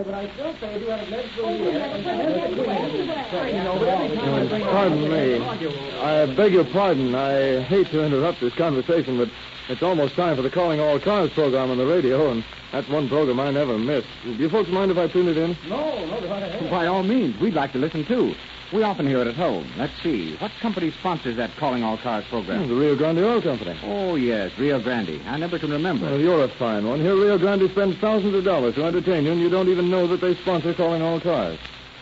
But I still say you have legs for Pardon me. I beg your pardon. I hate to interrupt this conversation, but it's almost time for the Calling All Cars program on the radio, and that's one program I never miss. Do you folks mind if I tune it in? No, go ahead. By all means. We'd like to listen, too. We often hear it at home. Let's see. What company sponsors that Calling All Cars program? The Rio Grande Oil Company. Oh, yes, Rio Grande. I never can remember. Well, you're a fine one. Here, Rio Grande spends thousands of dollars to entertain you, and you don't even know that they sponsor Calling All Cars.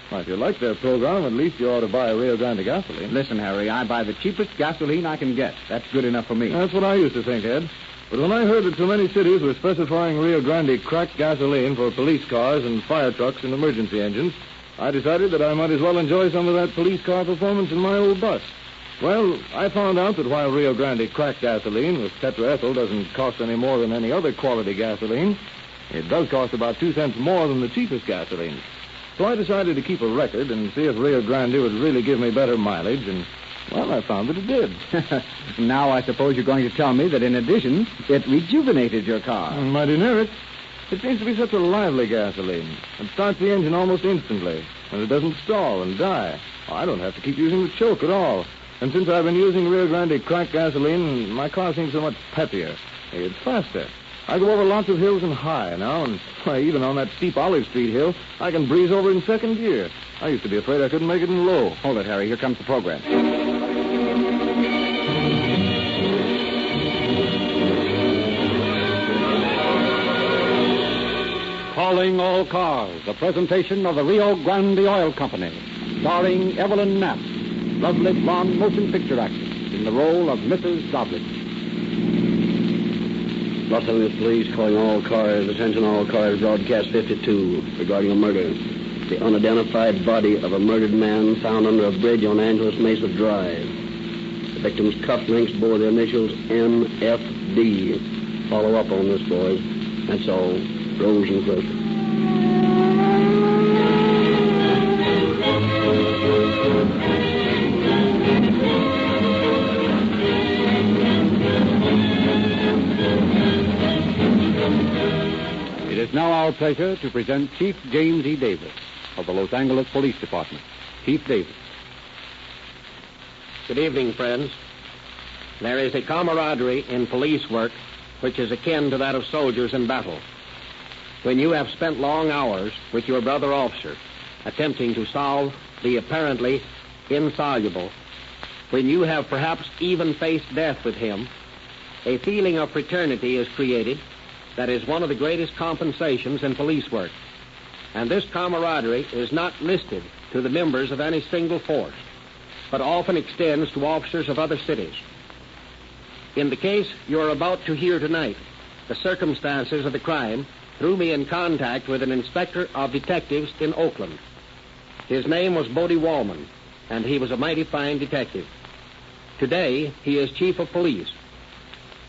Well, if you like their program, at least you ought to buy Rio Grande gasoline. Listen, Harry, I buy the cheapest gasoline I can get. That's good enough for me. That's what I used to think, Ed. But when I heard that so many cities were specifying Rio Grande cracked gasoline for police cars and fire trucks and emergency engines, I decided that I might as well enjoy some of that police car performance in my old bus. Well, I found out that while Rio Grande cracked gasoline with tetraethyl doesn't cost any more than any other quality gasoline, it does cost about 2 cents more than the cheapest gasoline. So I decided to keep a record and see if Rio Grande would really give me better mileage, and, well, I found that it did. Now I suppose you're going to tell me that, in addition, it rejuvenated your car. Mighty near it. It seems to be such a lively gasoline. It starts the engine almost instantly, and it doesn't stall and die. I don't have to keep using the choke at all. And since I've been using Rio Grande cracked gasoline, my car seems so much peppier. It's faster. I go over lots of hills and high now, and even on that steep Olive Street hill, I can breeze over in second gear. I used to be afraid I couldn't make it in low. Hold it, Harry. Here comes the program. Calling All Cars, a presentation of the Rio Grande Oil Company, starring Evelyn Knapp, lovely blonde motion picture actress, in the role of Mrs. Doddridge. Los Angeles Police calling all cars. Attention all cars. Broadcast 52 regarding a murder. The unidentified body of a murdered man found under a bridge on Angeles Mesa Drive. The victim's cufflinks bore the initials MFD. Follow up on this, boys. That's all. Rosenquist. It is now our pleasure to present Chief James E. Davis of the Los Angeles Police Department. Chief Davis. Good evening, friends. There is a camaraderie in police work which is akin to that of soldiers in battle. When you have spent long hours with your brother officer attempting to solve the apparently insoluble, when you have perhaps even faced death with him, a feeling of fraternity is created that is one of the greatest compensations in police work. And this camaraderie is not listed to the members of any single force, but often extends to officers of other cities. In the case you are about to hear tonight, the circumstances of the crime threw me in contact with an inspector of detectives in Oakland. His name was Bodie Wallman, and he was a mighty fine detective. Today, he is chief of police.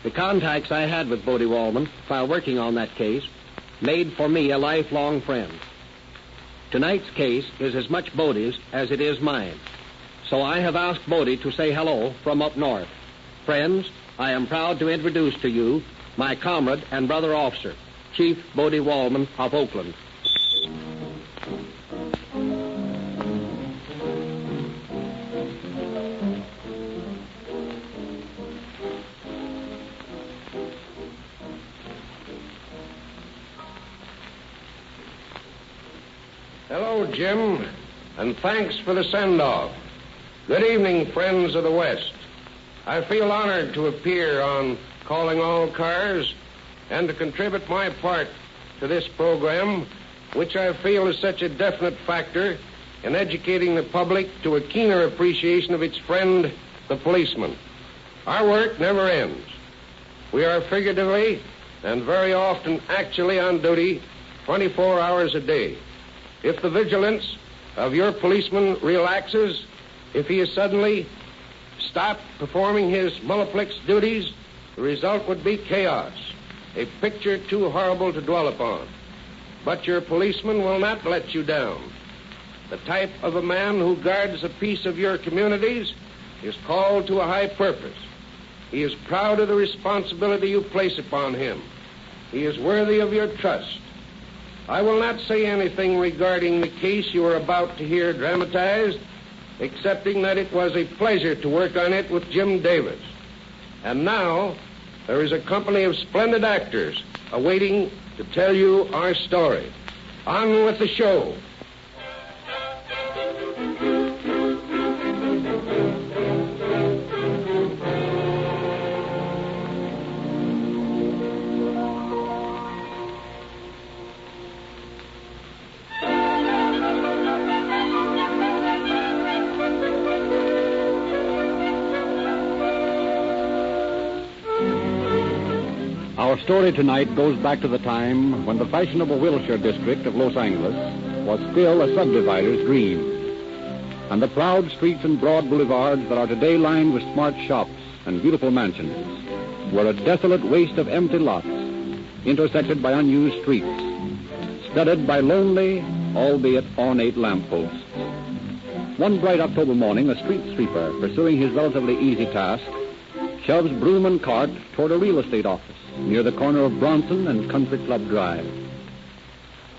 The contacts I had with Bodie Wallman while working on that case made for me a lifelong friend. Tonight's case is as much Bodie's as it is mine, so I have asked Bodie to say hello from up north. Friends, I am proud to introduce to you my comrade and brother officer, Chief Bodie Wallman of Oakland. Hello, Jim, and thanks for the send-off. Good evening, friends of the West. I feel honored to appear on Calling All Cars and to contribute my part to this program, which I feel is such a definite factor in educating the public to a keener appreciation of its friend, the policeman. Our work never ends. We are figuratively and very often actually on duty 24 hours a day. If the vigilance of your policeman relaxes, if he is suddenly stopped performing his multiplex duties, the result would be chaos, a picture too horrible to dwell upon. But your policeman will not let you down. The type of a man who guards the peace of your communities is called to a high purpose. He is proud of the responsibility you place upon him. He is worthy of your trust. I will not say anything regarding the case you are about to hear dramatized, excepting that it was a pleasure to work on it with Jim Davis. And now, there is a company of splendid actors awaiting to tell you our story. On with the show. Our story tonight goes back to the time when the fashionable Wilshire district of Los Angeles was still a subdivider's dream. And the proud streets and broad boulevards that are today lined with smart shops and beautiful mansions were a desolate waste of empty lots, intersected by unused streets, studded by lonely, albeit ornate lampposts. One bright October morning, a street sweeper, pursuing his relatively easy task, shoves broom and cart toward a real estate office near the corner of Bronson and Country Club Drive.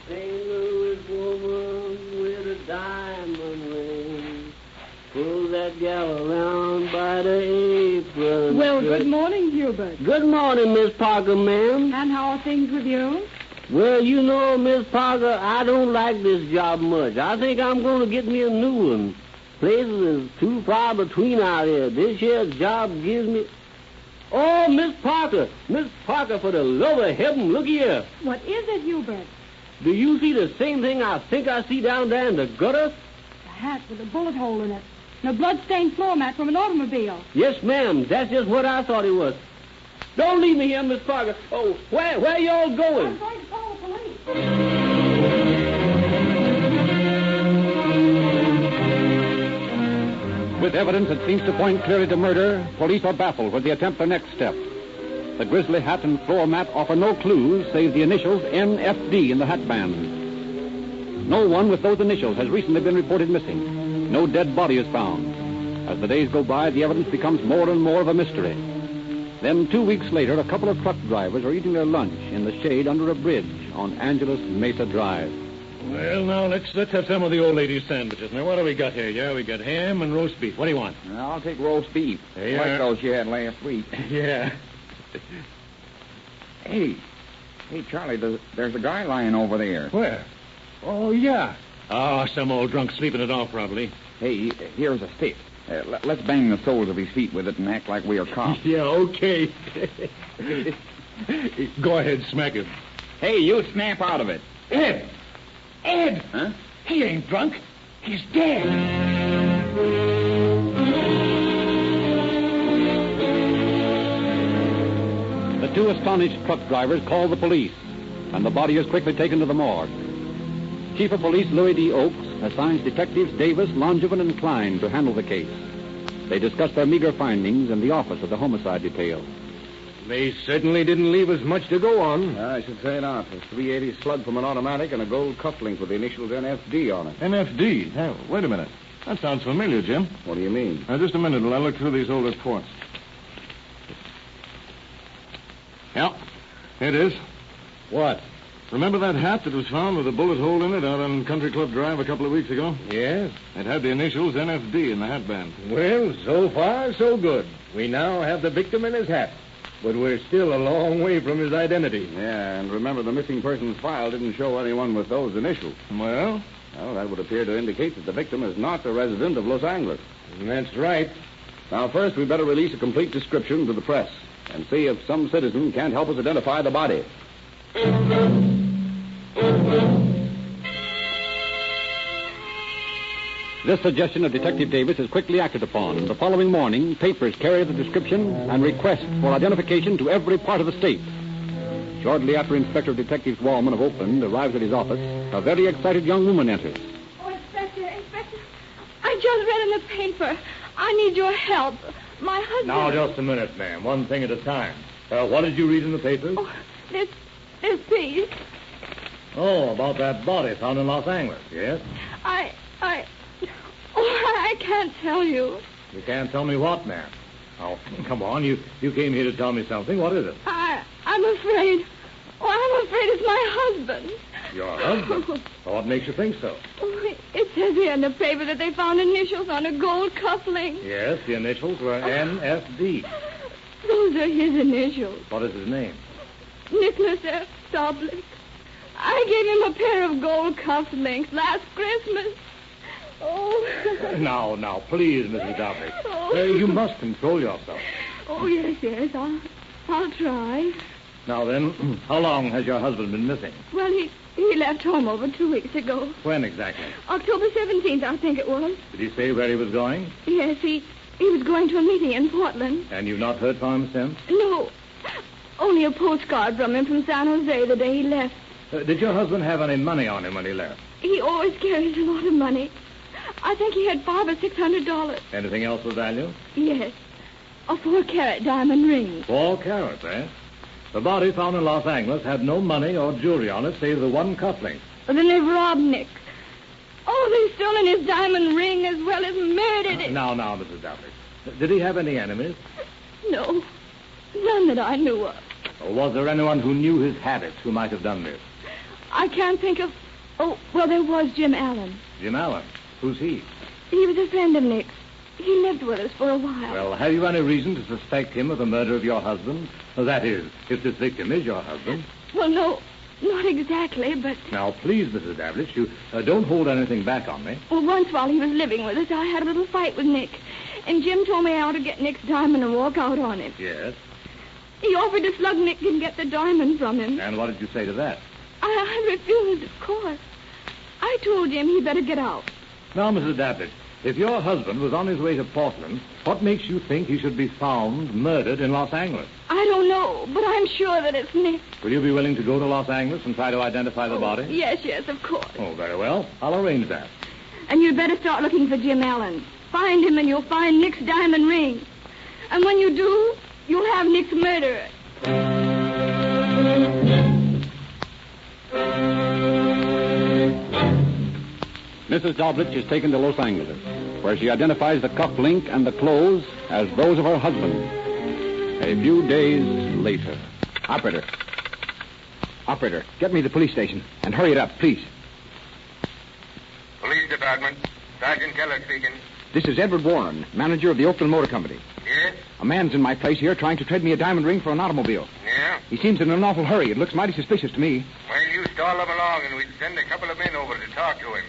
St. Louis woman with a diamond ring, pull that gal around by the apron. Well, good morning, Hubert. Good morning, Miss Parker, ma'am. And how are things with you? Well, you know, Miss Parker, I don't like this job much. I think I'm going to get me a new one. Places is too far between out here. This here job gives me... Oh, Miss Parker, for the love of heaven, look here. What is it, Hubert? Do you see the same thing I think I see down there in the gutter? A hat with a bullet hole in it. And a blood-stained floor mat from an automobile. Yes, ma'am. That's just what I thought it was. Don't leave me here, Miss Parker. Oh, where y'all going? I'm going to call the police. With evidence that seems to point clearly to murder, police are baffled when they attempt their next step. The grisly hat and floor mat offer no clues save the initials NFD in the hat band. No one with those initials has recently been reported missing. No dead body is found. As the days go by, the evidence becomes more and more of a mystery. Then 2 weeks later, a couple of truck drivers are eating their lunch in the shade under a bridge on Angeles Mesa Drive. Well, now, let's have some of the old lady's sandwiches. Now, what do we got here? Yeah, we got ham and roast beef. What do you want? I'll take roast beef. Hey, like those you had last week. Yeah. Hey, Charlie, there's a guy lying over there. Where? Oh, yeah. Oh, some old drunk sleeping it off, probably. Hey, here's a stick. Let's bang the soles of his feet with it and act like we are cops. Yeah, okay. Go ahead, smack him. Hey, you snap out of it. Ed! Huh? He ain't drunk. He's dead. The two astonished truck drivers call the police, and the body is quickly taken to the morgue. Chief of Police Louis D. Oakes assigns Detectives Davis, Longevin, and Klein to handle the case. They discuss their meager findings in the office of the homicide detail. They certainly didn't leave us much to go on. I should say not. A .380 slug from an automatic and a gold cufflink with the initials NFD on it. NFD? Now, wait a minute. That sounds familiar, Jim. What do you mean? Now, just a minute while I look through these old reports. Yeah, it is. What? Remember that hat that was found with a bullet hole in it out on Country Club Drive a couple of weeks ago? Yes. It had the initials NFD in the hat band. Well, so far, so good. We now have the victim in his hat. But we're still a long way from his identity. Yeah, and remember, the missing persons file didn't show anyone with those initials. Well, that would appear to indicate that the victim is not a resident of Los Angeles. that's right. Now, first, we better release a complete description to the press and see if some citizen can't help us identify the body. This suggestion of Detective Davis is quickly acted upon. The following morning, papers carry the description and request for identification to every part of the state. Shortly after Inspector Detective Wallman of Oakland arrives at his office, a very excited young woman enters. Oh, Inspector, I just read in the paper. I need your help. My husband... Now, just a minute, ma'am. One thing at a time. What did you read in the papers? Oh, this piece. Oh, about that body found in Los Angeles, yes? I can't tell you. You can't tell me what, ma'am? Oh, come on. You came here to tell me something. What is it? I'm afraid. Oh, I'm afraid it's my husband. Your husband? Well, what makes you think so? Oh, it says here in the paper that they found initials on a gold cufflink. Yes, the initials were NSD. Those are his initials. What is his name? Nicholas F. Doblik. I gave him a pair of gold cufflinks last Christmas. Oh. Now, please, Mrs. Doblik. Oh. You must control yourself. Oh, yes. I'll try. Now then, how long has your husband been missing? Well, he left home over 2 weeks ago. When exactly? October 17th, I think it was. Did he say where he was going? Yes, he was going to a meeting in Portland. And you've not heard from him since? No. Only a postcard from him from San Jose the day he left. Did your husband have any money on him when he left? He always carries a lot of money. I think he had $500 or $600. Anything else of value? Yes. A 4-carat diamond ring. 4 carats, eh? The body found in Los Angeles had no money or jewelry on it, save the one cufflink. Well, then they've robbed Nick. Oh, they've stolen his diamond ring as well as murdered him. Now, Mrs. Doblik. Did he have any enemies? No. None that I knew of. Or was there anyone who knew his habits who might have done this? I can't think of... Oh, well, there was Jim Allen. Jim Allen? Who's he? He was a friend of Nick's. He lived with us for a while. Well, have you any reason to suspect him of the murder of your husband? That is, if this victim is your husband. Well, no, not exactly, but... Now, please, Mrs. Davlich, you don't hold anything back on me. Well, once while he was living with us, I had a little fight with Nick. And Jim told me I ought to get Nick's diamond and walk out on him. Yes? He offered to slug Nick and get the diamond from him. And what did you say to that? I refused, of course. I told Jim he'd better get out. Now, Mrs. Davlich, if your husband was on his way to Portland, what makes you think he should be found murdered in Los Angeles? I don't know, but I'm sure that it's Nick. Will you be willing to go to Los Angeles and try to identify the body? Yes, of course. Oh, very well. I'll arrange that. And you'd better start looking for Jim Allen. Find him and you'll find Nick's diamond ring. And when you do, you'll have Nick's murderer. Mrs. Doblich is taken to Los Angeles, where she identifies the cufflink and the clothes as those of her husband. A few days later. Operator, get me to the police station, and hurry it up, please. Police Department. Sergeant Keller speaking. This is Edward Warren, manager of the Oakland Motor Company. Yes? A man's in my place here trying to trade me a diamond ring for an automobile. Yeah? He seems in an awful hurry. It looks mighty suspicious to me. Well, you stall him along, and we'll send a couple of men over to talk to him.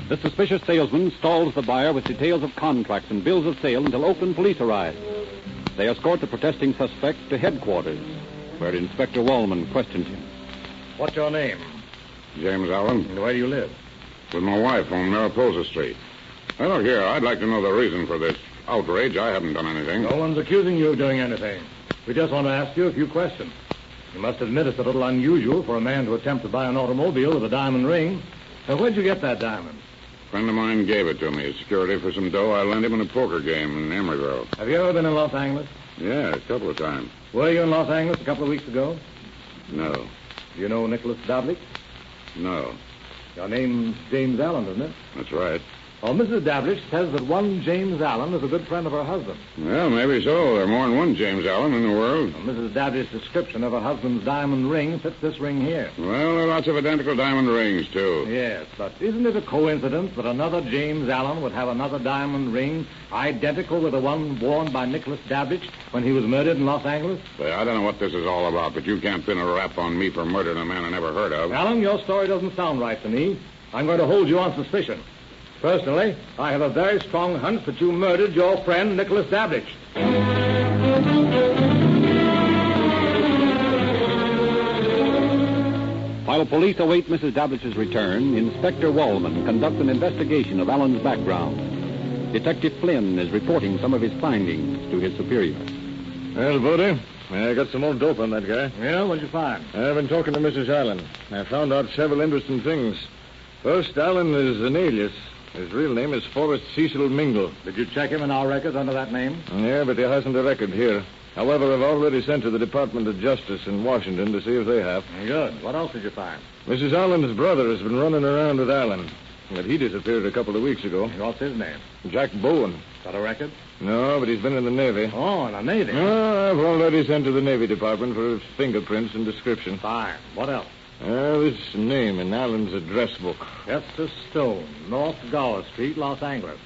The suspicious salesman stalls the buyer with details of contracts and bills of sale until Oakland police arrive. They escort the protesting suspect to headquarters, where Inspector Wallman questions him. What's your name? James Allen. And where do you live? With my wife on Mariposa Street. Now, look here, I'd like to know the reason for this outrage. I haven't done anything. No one's accusing you of doing anything. We just want to ask you a few questions. You must admit it's a little unusual for a man to attempt to buy an automobile with a diamond ring. Now, where'd you get that diamond? A friend of mine gave it to me as security for some dough I lent him in a poker game in Emeryville. Have you ever been in Los Angeles? Yeah, a couple of times. Were you in Los Angeles a couple of weeks ago? No. Do you know Nicholas Doblik? No. Your name's James Allen, isn't it? That's right. Well, Mrs. Davlich says that one James Allen is a good friend of her husband. Well, maybe so. There are more than one James Allen in the world. Well, Mrs. Davlich's description of her husband's diamond ring fits this ring here. Well, there are lots of identical diamond rings, too. Yes, but isn't it a coincidence that another James Allen would have another diamond ring identical with the one worn by Nicholas Davlich when he was murdered in Los Angeles? Say, I don't know what this is all about, but you can't pin a rap on me for murdering a man I never heard of. Allen, your story doesn't sound right to me. I'm going to hold you on suspicion. Personally, I have a very strong hunch that you murdered your friend, Nicholas Davlich. While police await Mrs. Davlich's return, Inspector Wallman conducts an investigation of Allen's background. Detective Flynn is reporting some of his findings to his superior. Well, Bodie, I got some more dope on that guy. Yeah, what'd you find? I've been talking to Mrs. Allen. I found out several interesting things. First, Allen is an alias. His real name is Forrest Cecil Mingle. Did you check him in our records under that name? Yeah, but he hasn't a record here. However, I've already sent to the Department of Justice in Washington to see if they have. Good. What else did you find? Mrs. Allen's brother has been running around with Allen. But he disappeared a couple of weeks ago. What's his name? Jack Bowen. Got a record? No, but he's been in the Navy. Oh, in the Navy. I've already sent to the Navy Department for his fingerprints and description. Fine. What else? This name in Allen's address book. Chester Stone, North Gower Street, Los Angeles.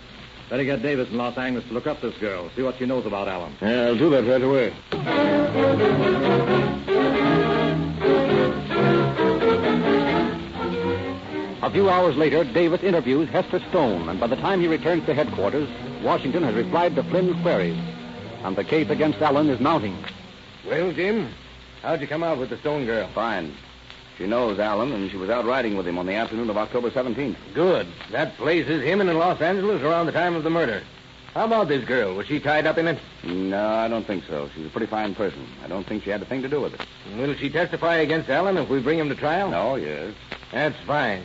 Better get Davis in Los Angeles to look up this girl, see what she knows about Allen. Yeah, I'll do that right away. A few hours later, Davis interviews Hester Stone, and by the time he returns to headquarters, Washington has replied to Flynn's queries, and the case against Allen is mounting. Well, Jim, how'd you come out with the Stone girl? Fine. She knows Allen, and she was out riding with him on the afternoon of October 17th. Good. That places him in Los Angeles around the time of the murder. How about this girl? Was she tied up in it? No, I don't think so. She's a pretty fine person. I don't think she had a thing to do with it. Will she testify against Allen if we bring him to trial? No, yes. That's fine.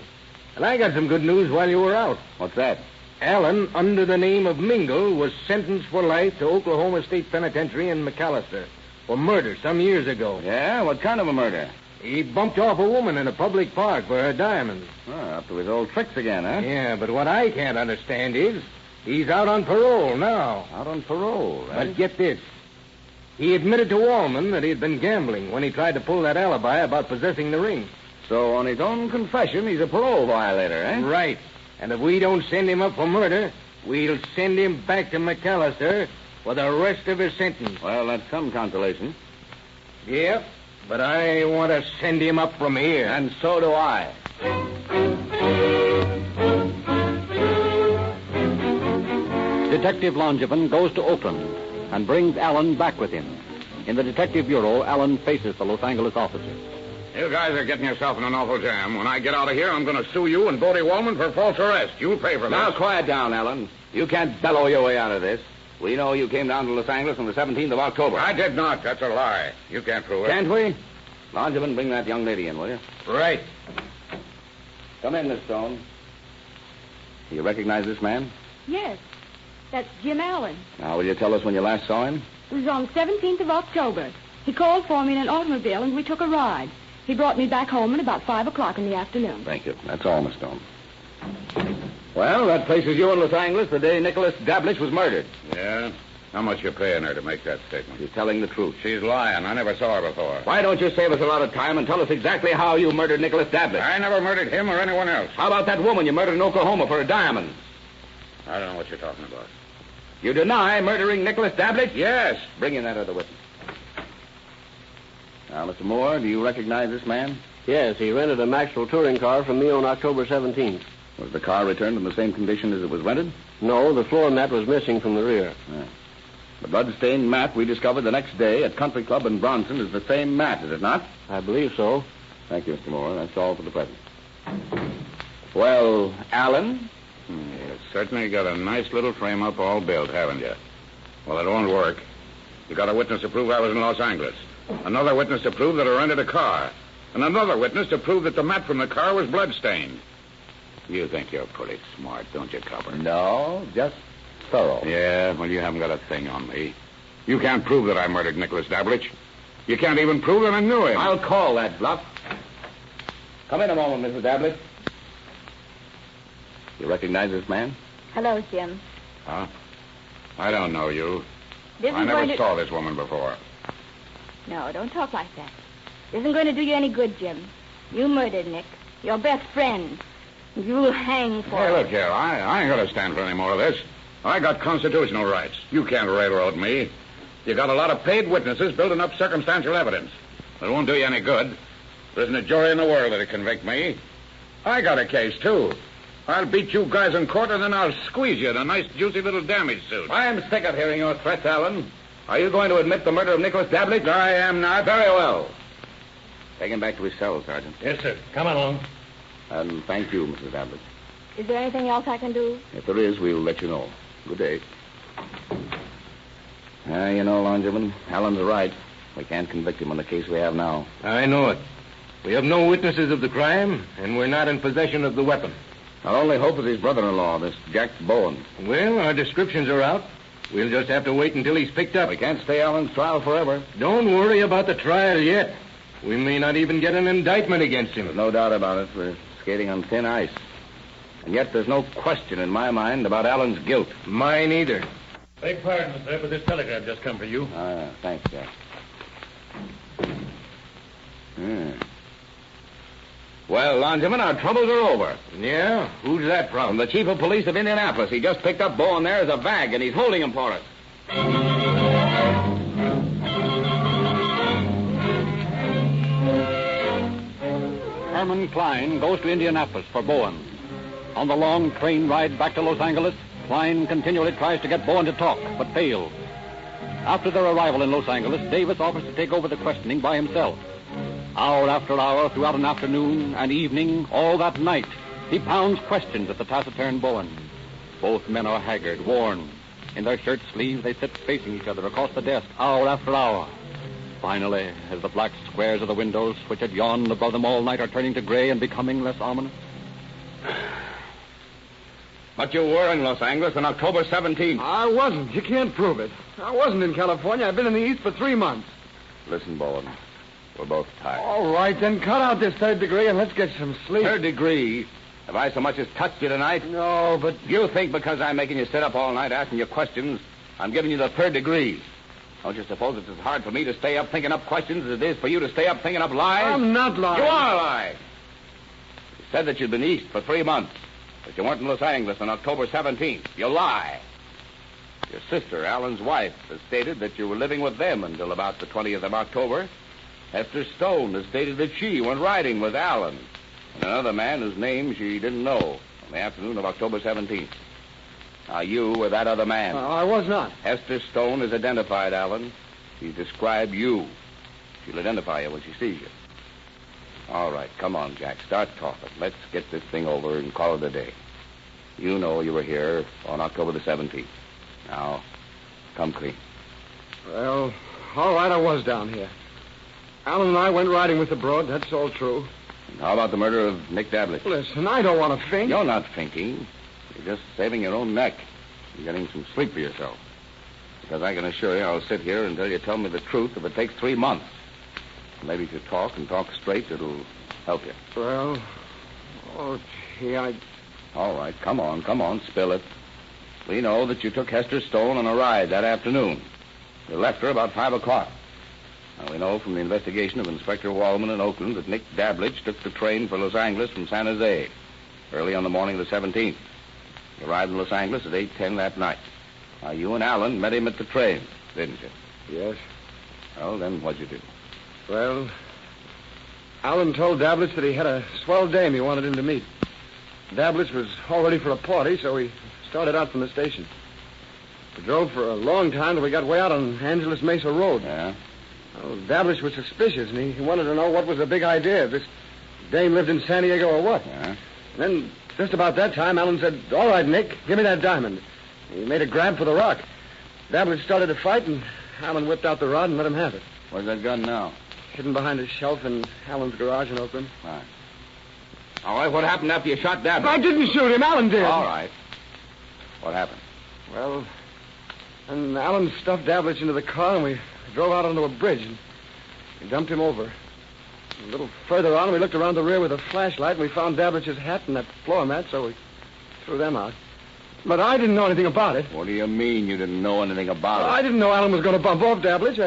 And I got some good news while you were out. What's that? Allen, under the name of Mingle, was sentenced for life to Oklahoma State Penitentiary in McAllister for murder some years ago. Yeah? What kind of a murder? He bumped off a woman in a public park for her diamonds. Oh, up to his old tricks again, huh? Yeah, but what I can't understand is he's out on parole now. Out on parole, right? But get this. He admitted to Wallman that he had been gambling when he tried to pull that alibi about possessing the ring. So on his own confession, he's a parole violator, eh? Right. And if we don't send him up for murder, we'll send him back to McAllister for the rest of his sentence. Well, that's some consolation. Yep. But I want to send him up from here. And so do I. Detective Langevin goes to Oakland and brings Allen back with him. In the Detective Bureau, Allen faces the Los Angeles officer. You guys are getting yourself in an awful jam. When I get out of here, I'm going to sue you and Bodie Wallman for false arrest. You'll pay for Now, this. quiet down, Allen. You can't bellow your way out of this. We know you came down to Los Angeles on the 17th of October. I did not. That's a lie. You can't prove it. Can't we? Langevin, bring that young lady in, will you? Right. Come in, Miss Stone. Do you recognize this man? Yes. That's Jim Allen. Now, will you tell us when you last saw him? It was on the 17th of October. He called for me in an automobile, and we took a ride. He brought me back home at about 5 o'clock in the afternoon. Thank you. That's all, Miss Stone. Well, that places you in Los Angeles the day Nicholas Dablich was murdered. Yeah? How much you paying her to make that statement? She's telling the truth. She's lying. I never saw her before. Why don't you save us a lot of time and tell us exactly how you murdered Nicholas Dablich? I never murdered him or anyone else. How about that woman you murdered in Oklahoma for her diamonds? I don't know what you're talking about. You deny murdering Nicholas Dablich? Yes. Bring in that other witness. Now, Mr. Moore, do you recognize this man? Yes, he rented a Maxwell touring car from me on October 17th. Was the car returned in the same condition as it was rented? No, the floor mat was missing from the rear. The blood-stained mat we discovered the next day at Country Club in Bronson is the same mat, is it not? I believe so. Thank you, Mr. Moore. That's all for the present. Well, Allen? You certainly got a nice little frame-up all built, haven't you? Well, it won't work. You got a witness to prove I was in Los Angeles. Another witness to prove that I rented a car. And another witness to prove that the mat from the car was blood-stained. You think you're pretty smart, don't you, Copper? No, just thorough. Yeah, well, you haven't got a thing on me. You can't prove that I murdered Nicholas Dablich. You can't even prove that I knew him. I'll call that bluff. Come in a moment, Mrs. Dablich. You recognize this man? Hello, Jim. Huh? I don't know you. This I isn't never going to... saw this woman before. No, don't talk like that. This isn't going to do you any good, Jim. You murdered Nick, your best friend. You'll hang for Hey, it. look here. I ain't going to stand for any more of this. I got constitutional rights. You can't railroad me. You got a lot of paid witnesses building up circumstantial evidence. It won't do you any good. There isn't a jury in the world that'll convict me. I got a case, too. I'll beat you guys in court, and then I'll squeeze you in a nice, juicy little damage suit. I'm sick of hearing your threats, Allen. Are you going to admit the murder of Nicholas Dablich? I am not. Very well. Take him back to his cell, Sergeant. Yes, sir. Come along. And thank you, Mrs. Dablich. Is there anything else I can do? If there is, we'll let you know. Good day. You know, Langevin, Allen's right. We can't convict him on the case we have now. I know it. We have no witnesses of the crime, and we're not in possession of the weapon. Our only hope is his brother-in-law, this Jack Bowen. Well, our descriptions are out. We'll just have to wait until he's picked up. We can't stay Allen's trial forever. Don't worry about the trial yet. We may not even get an indictment against him. There's no doubt about it. We're skating on thin ice. And yet there's no question in my mind about Allen's guilt. Mine either. Beg pardon, sir, but this telegram just come for you. Thanks, Jack. Well, Longeman, our troubles are over. Yeah? Who's that from? The chief of police of Indianapolis. He just picked up Bowen there as a bag, and he's holding him for us. Herman Klein goes to Indianapolis for Bowen. On the long train ride back to Los Angeles, Klein continually tries to get Bowen to talk, but fails. After their arrival in Los Angeles, Davis offers to take over the questioning by himself. Hour after hour, throughout an afternoon and evening, all that night, he pounds questions at the taciturn Bowen. Both men are haggard, worn. In their shirt sleeves, they sit facing each other across the desk, hour after hour. Finally, as the black squares of the windows, which had yawned above them all night, are turning to gray and becoming less ominous. But you were in Los Angeles on October 17th. I wasn't. You can't prove it. I wasn't in California. I've been in the East for 3 months. Listen, Bowen. We're both tired. All right, then cut out this third degree and let's get some sleep. Third degree? Have I so much as touched you tonight? No, but... You think because I'm making you sit up all night asking you questions, I'm giving you the third degree? Don't you suppose it's as hard for me to stay up thinking up questions as it is for you to stay up thinking up lies? I'm not lying. You are lying. You said that you'd been east for 3 months, but you weren't in Los Angeles on October 17th. You lie. Your sister, Alan's wife, has stated that you were living with them until about the 20th of October. Esther Stone has stated that she went riding with Alan and another man whose name she didn't know on the afternoon of October 17th. Now, you were that other man. I was not. Esther Stone has identified Alan. She's described you. She'll identify you when she sees you. All right, come on, Jack. Start talking. Let's get this thing over and call it a day. You know you were here on October the 17th. Now, come clean. Well, all right, I was down here. Alan and I went riding with the Broad. That's all true. And how about the murder of Nick Dablitz? Listen, I don't want to think. You're not thinking. You're just saving your own neck. You're getting some sleep for yourself. Because I can assure you I'll sit here until you tell me the truth if it takes 3 months. Maybe if you talk and talk straight, it'll help you. Well, gee, All right, come on, spill it. We know that you took Hester Stone on a ride that afternoon. You left her about 5 o'clock. Now, we know from the investigation of Inspector Wallman in Oakland that Nick Dablitz took the train for Los Angeles from San Jose early on the morning of the 17th. You arrived in Los Angeles at 8:10 that night. Now, you and Alan met him at the train, didn't you? Yes. Well, then what'd you do? Well, Alan told Dablitz that he had a swell dame he wanted him to meet. Dablitz was all ready for a party, so we started out from the station. We drove for a long time till we got way out on Angeles Mesa Road. Yeah? Well, Dablitz was suspicious, and he wanted to know what was the big idea, if this dame lived in San Diego or what. Yeah? And then, just about that time, Alan said, "All right, Nick, give me that diamond." He made a grab for the rock. Dablitz started to fight, and Alan whipped out the rod and let him have it. Where's that gun now? Hidden behind a shelf in Alan's garage in Oakland. Right. All right, what happened after you shot Dablitz? I didn't shoot him. Alan did. All right. What happened? Well, and Alan stuffed Dablitz into the car, and we drove out onto a bridge, and we dumped him over. A little further on, we looked around the rear with a flashlight, and we found Dablitz's hat and that floor mat, so we threw them out. But I didn't know anything about it. What do you mean you didn't know anything about it? I didn't know Alan was going to bump off Dablitz.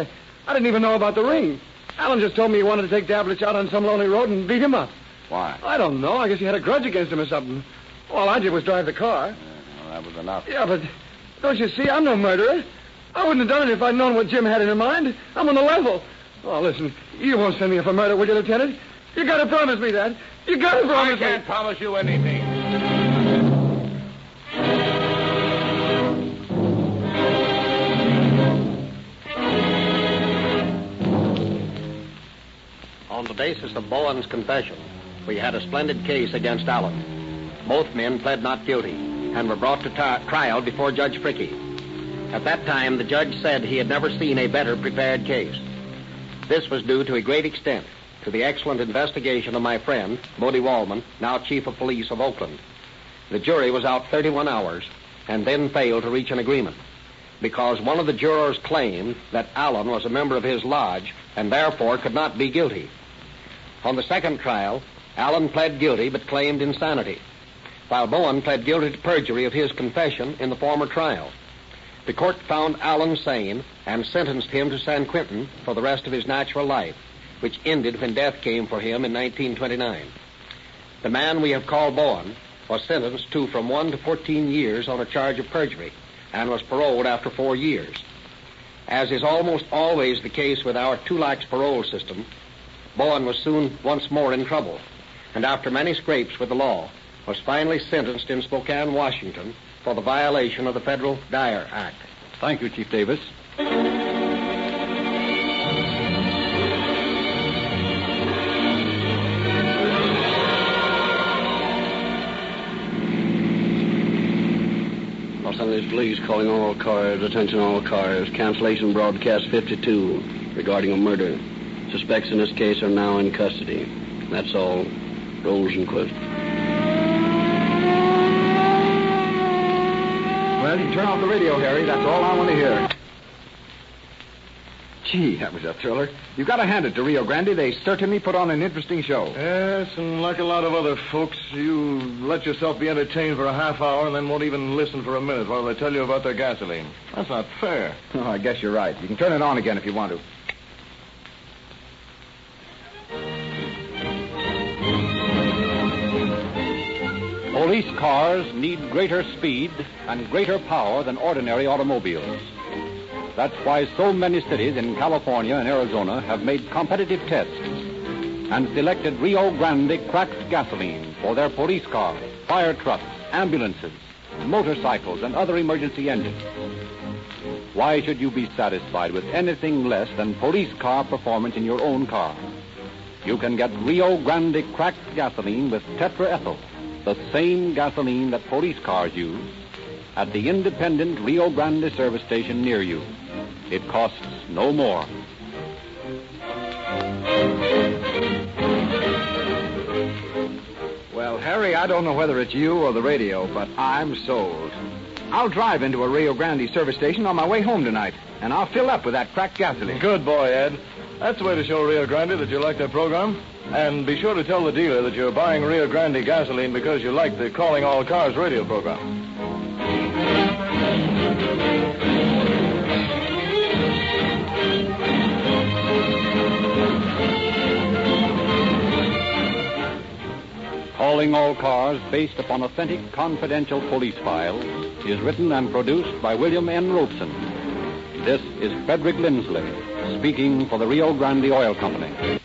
I didn't even know about the ring. Alan just told me he wanted to take Dablitz out on some lonely road and beat him up. Why? I don't know. I guess he had a grudge against him or something. All I did was drive the car. Well, that was enough. Yeah, but don't you see, I'm no murderer. I wouldn't have done it if I'd known what Jim had in mind. I'm on the level. Oh, listen, you won't send me up for murder, will you, Lieutenant? You got to promise me that. You got to promise me. I can't promise you anything. On the basis of Bowen's confession, we had a splendid case against Allen. Both men pled not guilty and were brought to trial before Judge Fricke. At that time, the judge said he had never seen a better prepared case. This was due to a great extent to the excellent investigation of my friend, Bodie Wallman, now Chief of Police of Oakland. The jury was out 31 hours and then failed to reach an agreement because one of the jurors claimed that Allen was a member of his lodge and therefore could not be guilty. On the second trial, Allen pled guilty but claimed insanity. while Bowen pled guilty to perjury of his confession in the former trial. The court found Allen sane and sentenced him to San Quentin for the rest of his natural life, which ended when death came for him in 1929. The man we have called Bowen was sentenced to from 1 to 14 years on a charge of perjury and was paroled after 4 years. As is almost always the case with our 2-lax parole system, Bowen was soon once more in trouble, and after many scrapes with the law, was finally sentenced in Spokane, Washington, for the violation of the Federal Dyer Act. Thank you, Chief Davis. Los Angeles Police calling all cars, attention all cars, cancellation broadcast 52 regarding a murder. Suspects in this case are now in custody. That's all. Rosenquist. Well, you can turn off the radio, Harry. That's all I want to hear. Gee, that was a thriller. You've got to hand it to Rio Grande. They certainly put on an interesting show. Yes, and like a lot of other folks, you let yourself be entertained for a half hour and then won't even listen for a minute while they tell you about their gasoline. That's not fair. Oh, I guess you're right. You can turn it on again if you want to. Police cars need greater speed and greater power than ordinary automobiles. That's why so many cities in California and Arizona have made competitive tests and selected Rio Grande cracked gasoline for their police cars, fire trucks, ambulances, motorcycles, and other emergency engines. Why should you be satisfied with anything less than police car performance in your own car? You can get Rio Grande cracked gasoline with tetraethyl, the same gasoline that police cars use, at the independent Rio Grande service station near you. It costs no more. Well, Harry, I don't know whether it's you or the radio, but I'm sold. I'll drive into a Rio Grande service station on my way home tonight, and I'll fill up with that cracked gasoline. Good boy, Ed. That's the way to show Rio Grande that you like their program. And be sure to tell the dealer that you're buying Rio Grande gasoline because you like the Calling All Cars radio program. Calling All Cars, based upon authentic confidential police files, is written and produced by William N Robson. This is Frederick Lindsley, speaking for the Rio Grande Oil Company.